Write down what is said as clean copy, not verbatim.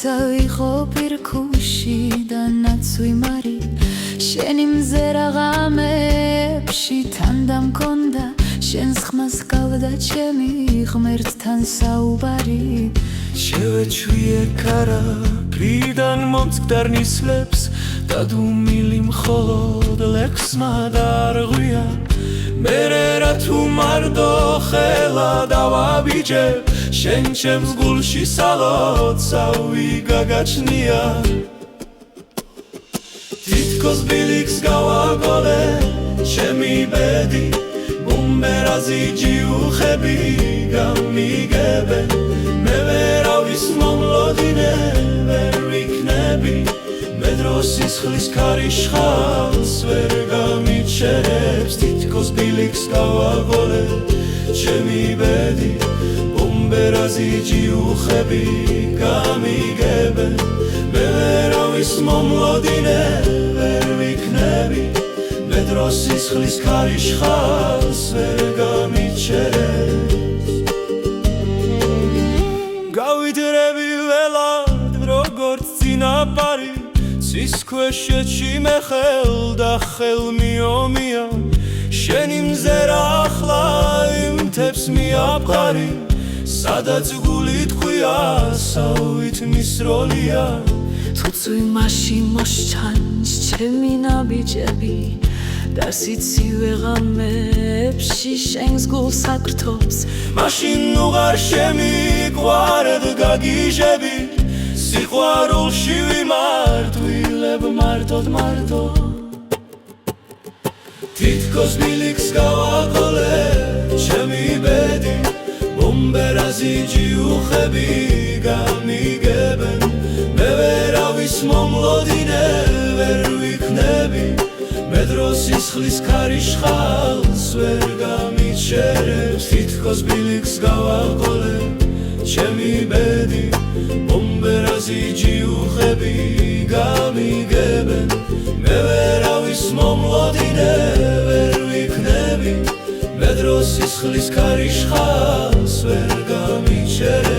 ზეცავიღო პირქუში და ნაცვი მარი შენი მზერაღამებში თანდა მქონდა შენს ხმას გავდა ჩემი ღმერთთან საუბარი შევეჩვიე ქარაფრიდან მომწკდარ ნისლებს დადუმილი მხოლოდ ლექსმა დარღვია მერე რა თუ მარტო ხელა დავაბიჯებ შენ ჩემს გულში სალოცავი გაგაჩნია თითქოს ბილიქს გავაგოლე ჩემი ბედი ბუმბერაზი ჯიუხები გამიგებენ მე ვერავის მომლოდინე ვერ ვიქნები მე დროს სისხლის ქარიშხალს ვერ გამიჩერებს თითქოს ბილიქს გავაგოლე ჩემი ბედი ბუმბერაზი ჯიუხები გამიგებენ მე ვერავის მომლოდინე ვერ ვიქნები მე დროს სისხლის ქარიშხალს ვერ გამიჩერებს გავიდრები ველად როგორც წინაპარი ცის ქვეშეთში მე ხელ და ხელმი ომია შენი მზერა ახლა იმთებს მიაბყარი სადაც გული თქვია სავით მისროლია თუცვი მაშინ მოსჩანს ჩემი ნაბიჯები და სიცივე ღამებში შენს გულს აკრთობს მაშინ უღარ შემიყვარდ გაგიჟები სიყვარულში ვიმარტვილებ მარტოდ მარტო თითქოს ბილიქს გავაგოლე ჩემი ბედი ბუმბერაზი ჯიუხები გამიგებენ მე ვერავის მომლოდინე ვერ ვიქნები მე დროს სისხლის ქარიშხალს ვერ გამიჩერებს თითქოს ბილიქს გავაგოლე ჩემი ბედი ბუმბერაზი ჯიუხები გამიგებენ მე ვერავის მომლოდინე ვერ ვიქნები მე დროს სისხლის ქარიშხალს ვერ გამიჩერებს